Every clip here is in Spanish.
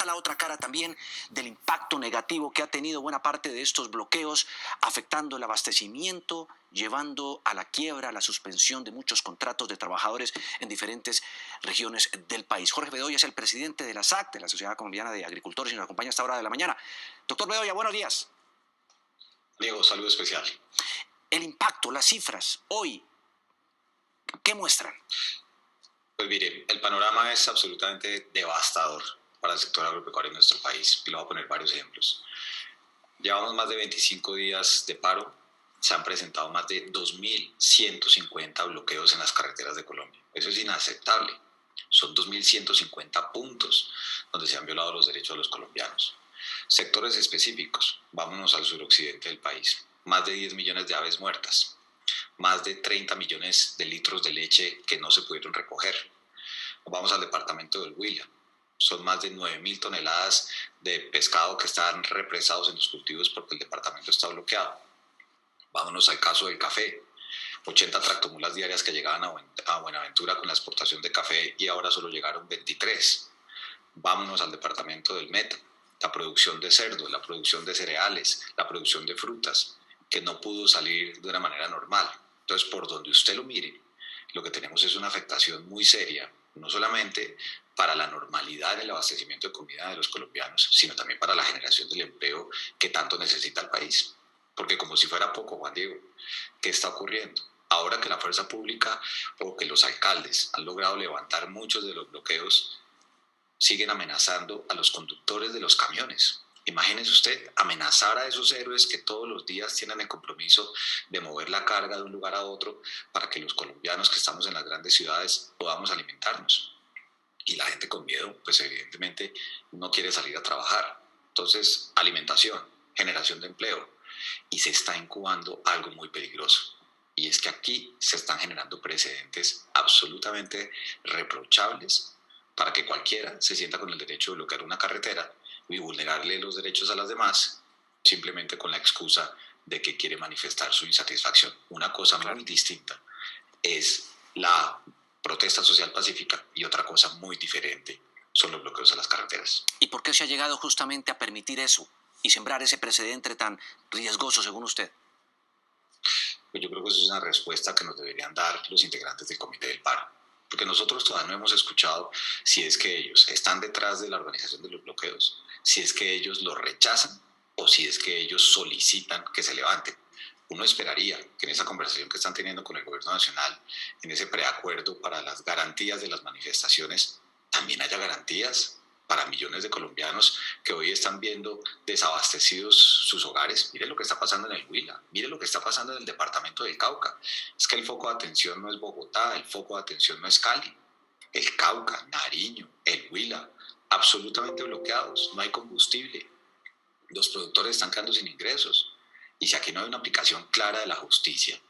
está la otra cara también del impacto negativo que ha tenido buena parte de estos bloqueos, afectando el abastecimiento, llevando a la quiebra, a la suspensión de muchos contratos de trabajadores en diferentes regiones del país. Jorge Bedoya es el presidente de la SAC, de la Sociedad Colombiana de Agricultores, y nos acompaña a esta hora de la mañana. Doctor Bedoya, buenos días. Diego, saludo especial. El impacto, las cifras, hoy, ¿qué muestran? Pues mire, el panorama es absolutamente devastador para el sector agropecuario en nuestro país. Y le voy a poner varios ejemplos. Llevamos más de 25 días de paro. Se han presentado más de 2.150 bloqueos en las carreteras de Colombia. Eso es inaceptable. Son 2.150 puntos donde se han violado los derechos de los colombianos. Sectores específicos. Vámonos al suroccidente del país. Más de 10 millones de aves muertas. Más de 30 millones de litros de leche que no se pudieron recoger. Vamos al departamento del Huila. Son más de 9.000 toneladas de pescado que están represados en los cultivos porque el departamento está bloqueado. Vámonos al caso del café. 80 tractomulas diarias que llegaban a Buenaventura con la exportación de café y ahora solo llegaron 23. Vámonos al departamento del Meta. La producción de cerdo, la producción de cereales, la producción de frutas, que no pudo salir de una manera normal. Entonces, por donde usted lo mire, lo que tenemos es una afectación muy seria, no solamente para la normalidad del abastecimiento de comida de los colombianos, sino también para la generación del empleo que tanto necesita el país. Porque como si fuera poco, Juan Diego, ¿qué está ocurriendo? Ahora que la fuerza pública o que los alcaldes han logrado levantar muchos de los bloqueos, siguen amenazando a los conductores de los camiones. Imagínese usted amenazar a esos héroes que todos los días tienen el compromiso de mover la carga de un lugar a otro para que los colombianos que estamos en las grandes ciudades podamos alimentarnos. Y la gente con miedo, pues evidentemente no quiere salir a trabajar. Entonces, alimentación, generación de empleo. Y se está incubando algo muy peligroso. Y es que aquí se están generando precedentes absolutamente reprochables para que cualquiera se sienta con el derecho de bloquear una carretera y vulnerarle los derechos a las demás simplemente con la excusa de que quiere manifestar su insatisfacción. Una cosa muy distinta es la protesta social pacífica y otra cosa muy diferente son los bloqueos a las carreteras. ¿Y por qué se ha llegado justamente a permitir eso y sembrar ese precedente tan riesgoso según usted? Pues yo creo que eso es una respuesta que nos deberían dar los integrantes del Comité del Paro. Porque nosotros todavía no hemos escuchado si es que ellos están detrás de la organización de los bloqueos, si es que ellos lo rechazan o si es que ellos solicitan que se levanten. Uno esperaría que en esa conversación que están teniendo con el gobierno nacional, en ese preacuerdo para las garantías de las manifestaciones, también haya garantías para millones de colombianos que hoy están viendo desabastecidos sus hogares. Mire lo que está pasando en el Huila, mire lo que está pasando en el departamento del Cauca. Es que el foco de atención no es Bogotá, el foco de atención no es Cali. El Cauca, Nariño, el Huila, absolutamente bloqueados, no hay combustible. Los productores están quedando sin ingresos. Y si aquí no hay una aplicación clara de la justicia,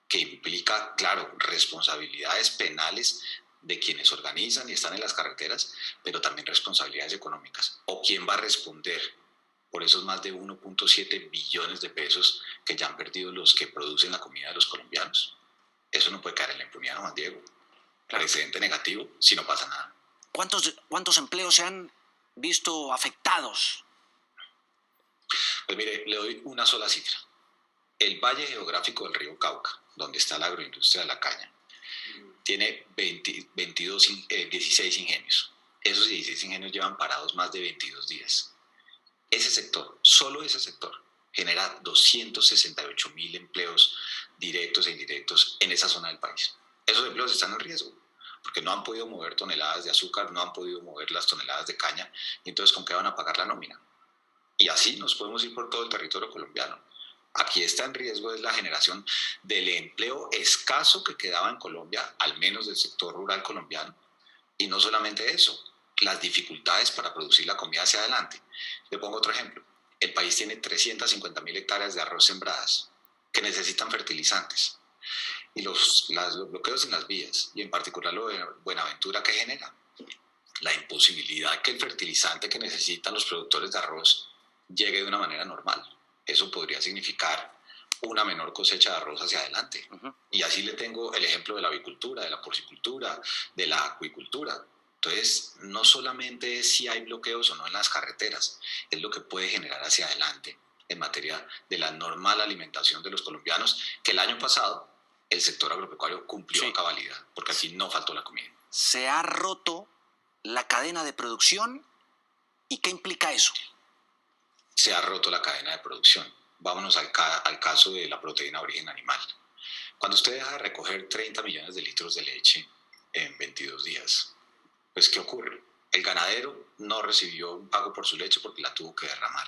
que implica, claro, responsabilidades penales de quienes organizan y están en las carreteras, pero también responsabilidades económicas. ¿O quién va a responder por esos más de 1.7 billones de pesos que ya han perdido los que producen la comida de los colombianos? Eso no puede caer en la impunidad, ¿no, Juan Diego? Precedente negativo si no pasa nada. ¿Cuántos empleos se han visto afectados? Pues mire, le doy una sola cifra. El valle geográfico del río Cauca, donde está la agroindustria de la caña, tiene 16 ingenios. Esos 16 ingenios llevan parados más de 22 días. Ese sector, solo ese sector, genera 268.000 empleos directos e indirectos en esa zona del país. Esos empleos están en riesgo, porque no han podido mover toneladas de azúcar, no han podido mover las toneladas de caña, y entonces ¿con qué van a pagar la nómina? Y así nos podemos ir por todo el territorio colombiano. Aquí está en riesgo es la generación del empleo escaso que quedaba en Colombia, al menos del sector rural colombiano. Y no solamente eso, las dificultades para producir la comida hacia adelante. Le pongo otro ejemplo. El país tiene 350.000 hectáreas de arroz sembradas que necesitan fertilizantes. Y los bloqueos en las vías, y en particular lo de Buenaventura, ¿qué genera? La imposibilidad que el fertilizante que necesitan los productores de arroz llegue de una manera normal. Eso podría significar una menor cosecha de arroz hacia adelante. Y así le tengo el ejemplo de la avicultura, de la porcicultura, de la acuicultura. Entonces, no solamente es si hay bloqueos o no en las carreteras, es lo que puede generar hacia adelante en materia de la normal alimentación de los colombianos, que el año pasado el sector agropecuario cumplió a cabalidad, porque aquí no faltó la comida. Se ha roto la cadena de producción. ¿Y qué implica eso? Se ha roto la cadena de producción. Vámonos al caso de la proteína de origen animal. Cuando usted deja de recoger 30 millones de litros de leche en 22 días, pues ¿qué ocurre? El ganadero no recibió un pago por su leche porque la tuvo que derramar.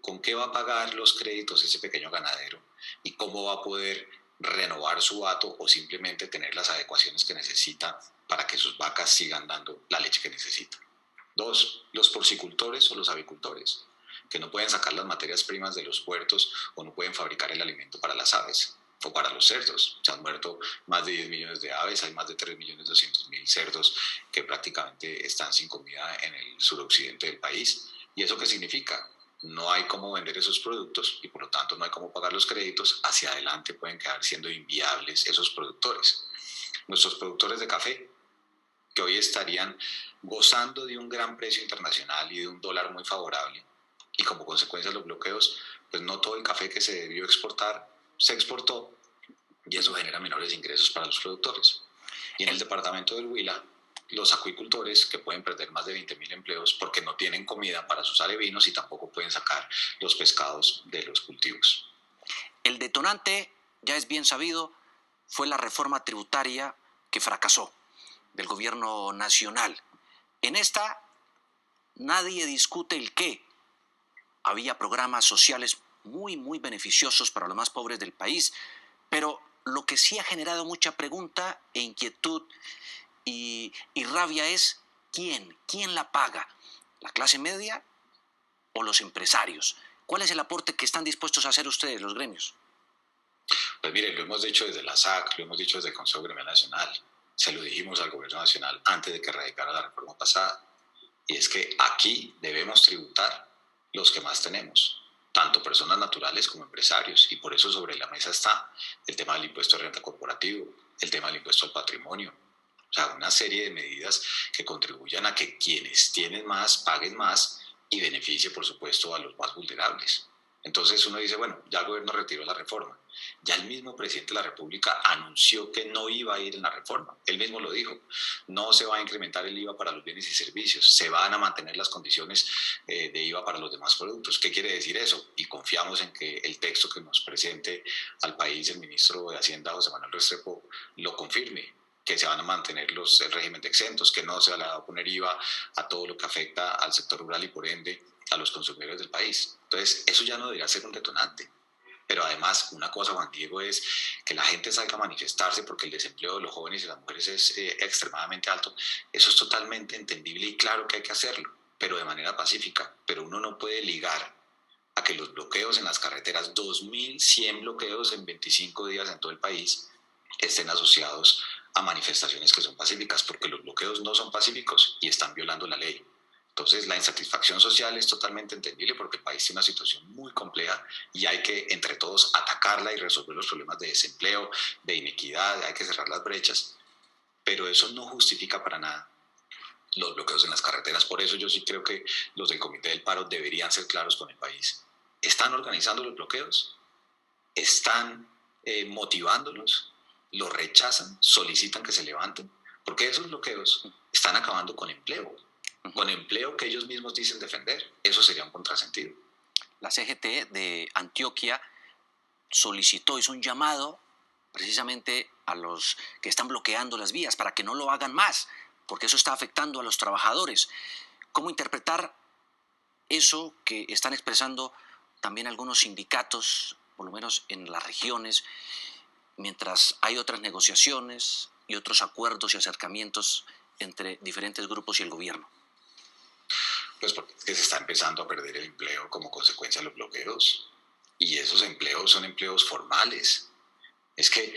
¿Con qué va a pagar los créditos ese pequeño ganadero? ¿Y cómo va a poder renovar su hato o simplemente tener las adecuaciones que necesita para que sus vacas sigan dando la leche que necesitan? Dos, los porcicultores o los avicultores, que no pueden sacar las materias primas de los puertos o no pueden fabricar el alimento para las aves o para los cerdos. Se han muerto más de 10 millones de aves, hay más de 3.200.000 cerdos que prácticamente están sin comida en el suroccidente del país. ¿Y eso qué significa? No hay cómo vender esos productos y por lo tanto no hay cómo pagar los créditos. Hacia adelante pueden quedar siendo inviables esos productores. Nuestros productores de café, que hoy estarían gozando de un gran precio internacional y de un dólar muy favorable, y como consecuencia de los bloqueos, pues no todo el café que se debió exportar se exportó, y eso genera menores ingresos para los productores. Y en el departamento del Huila, los acuicultores, que pueden perder más de 20.000 empleos porque no tienen comida para sus alevinos y tampoco pueden sacar los pescados de los cultivos. El detonante, ya es bien sabido, fue la reforma tributaria que fracasó del gobierno nacional. En esta nadie discute el qué. Había programas sociales muy beneficiosos para los más pobres del país, pero lo que sí ha generado mucha pregunta e inquietud y rabia es ¿quién la paga? ¿La clase media o los empresarios? ¿Cuál es el aporte que están dispuestos a hacer ustedes, los gremios? Pues mire, lo hemos dicho desde la SAC, lo hemos dicho desde el Consejo Gremial Nacional, se lo dijimos al gobierno nacional antes de que radicara la reforma pasada, y es que aquí debemos tributar los que más tenemos, tanto personas naturales como empresarios, y por eso sobre la mesa está el tema del impuesto de renta corporativo, el tema del impuesto al patrimonio, o sea, una serie de medidas que contribuyan a que quienes tienen más paguen más y beneficie, por supuesto, a los más vulnerables. Entonces uno dice, bueno, ya el gobierno retiró la reforma. Ya el mismo presidente de la República anunció que no iba a ir en la reforma. Él mismo lo dijo. No se va a incrementar el IVA para los bienes y servicios. Se van a mantener las condiciones de IVA para los demás productos. ¿Qué quiere decir eso? Y confiamos en que el texto que nos presente al país el ministro de Hacienda, José Manuel Restrepo, lo confirme, que se van a mantener el régimen de exentos, que no se va a poner IVA a todo lo que afecta al sector rural y por ende a los consumidores del país. Entonces, eso ya no debería ser un detonante. Pero además, una cosa, Juan Diego, es que la gente salga a manifestarse porque el desempleo de los jóvenes y las mujeres es extremadamente alto. Eso es totalmente entendible y claro que hay que hacerlo, pero de manera pacífica. Pero uno no puede ligar a que los bloqueos en las carreteras, 2.100 bloqueos en 25 días en todo el país, estén asociados a manifestaciones que son pacíficas, porque los bloqueos no son pacíficos y están violando la ley. Entonces, la insatisfacción social es totalmente entendible porque el país tiene una situación muy compleja y hay que, entre todos, atacarla y resolver los problemas de desempleo, de inequidad, hay que cerrar las brechas, pero eso no justifica para nada los bloqueos en las carreteras. Por eso yo sí creo que los del Comité del Paro deberían ser claros con el país. ¿Están organizando los bloqueos? ¿Están motivándolos? ¿Los rechazan? ¿Solicitan que se levanten? Porque esos bloqueos están acabando con empleo que ellos mismos dicen defender. Eso sería un contrasentido. La CGT de Antioquia hizo un llamado precisamente a los que están bloqueando las vías para que no lo hagan más, porque eso está afectando a los trabajadores. ¿Cómo interpretar eso que están expresando también algunos sindicatos, por lo menos en las regiones, mientras hay otras negociaciones y otros acuerdos y acercamientos entre diferentes grupos y el gobierno? Pues porque es que se está empezando a perder el empleo como consecuencia de los bloqueos. Y esos empleos son empleos formales. Es que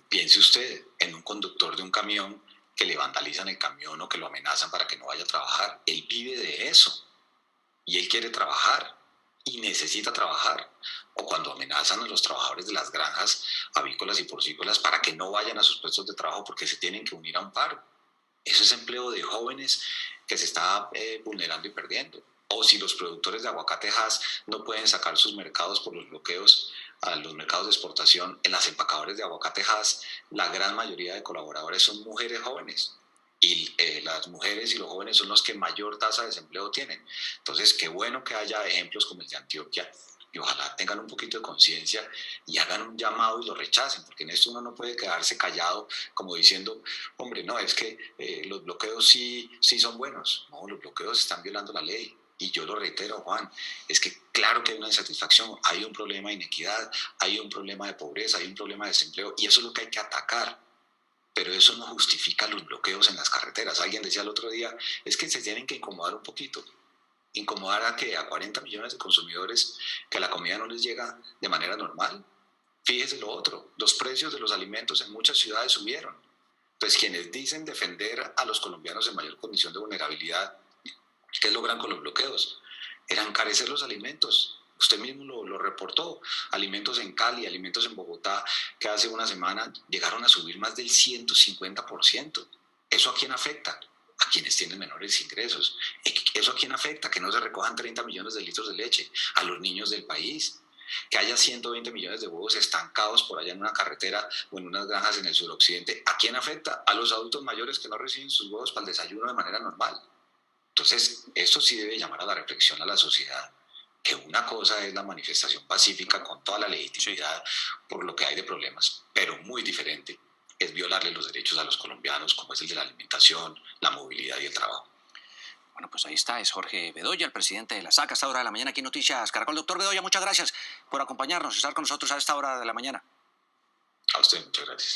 piense usted en un conductor de un camión que le vandalizan el camión o que lo amenazan para que no vaya a trabajar. Él vive de eso y él quiere trabajar y necesita trabajar. O cuando amenazan a los trabajadores de las granjas avícolas y porcícolas para que no vayan a sus puestos de trabajo porque se tienen que unir a un paro. Eso es empleo de jóvenes que se está vulnerando y perdiendo. O si los productores de aguacatejas no pueden sacar sus mercados por los bloqueos a los mercados de exportación, en las empacadoras de aguacatejas la gran mayoría de colaboradores son mujeres jóvenes. Y las mujeres y los jóvenes son los que mayor tasa de desempleo tienen. Entonces, qué bueno que haya ejemplos como el de Antioquia, y ojalá tengan un poquito de conciencia y hagan un llamado y lo rechacen, porque en esto uno no puede quedarse callado como diciendo, hombre, no, es que los bloqueos sí son buenos. No, los bloqueos están violando la ley. Y yo lo reitero, Juan, es que claro que hay una insatisfacción, hay un problema de inequidad, hay un problema de pobreza, hay un problema de desempleo, y eso es lo que hay que atacar. Pero eso no justifica los bloqueos en las carreteras. Alguien decía el otro día, es que se tienen que incomodar un poquito. ¿Incomodar a que a 40 millones de consumidores que la comida no les llega de manera normal? Fíjese lo otro, los precios de los alimentos en muchas ciudades subieron. Pues quienes dicen defender a los colombianos en mayor condición de vulnerabilidad, ¿qué logran con los bloqueos? Era encarecer los alimentos. Usted mismo lo reportó. Alimentos en Cali, alimentos en Bogotá, que hace una semana llegaron a subir más del 150%. ¿Eso a quién afecta? A quienes tienen menores ingresos. ¿Eso a quién afecta? Que no se recojan 30 millones de litros de leche. A los niños del país. Que haya 120 millones de huevos estancados por allá en una carretera o en unas granjas en el suroccidente. ¿A quién afecta? A los adultos mayores que no reciben sus huevos para el desayuno de manera normal. Entonces, esto sí debe llamar a la reflexión a la sociedad, que una cosa es la manifestación pacífica con toda la legitimidad por lo que hay de problemas, pero muy diferente es violarle los derechos a los colombianos, como es el de la alimentación, la movilidad y el trabajo. Bueno, pues ahí está, es Jorge Bedoya, el presidente de la SAC, a esta hora de la mañana aquí en Noticias Caracol. Doctor Bedoya, muchas gracias por acompañarnos y estar con nosotros a esta hora de la mañana. A usted, muchas gracias.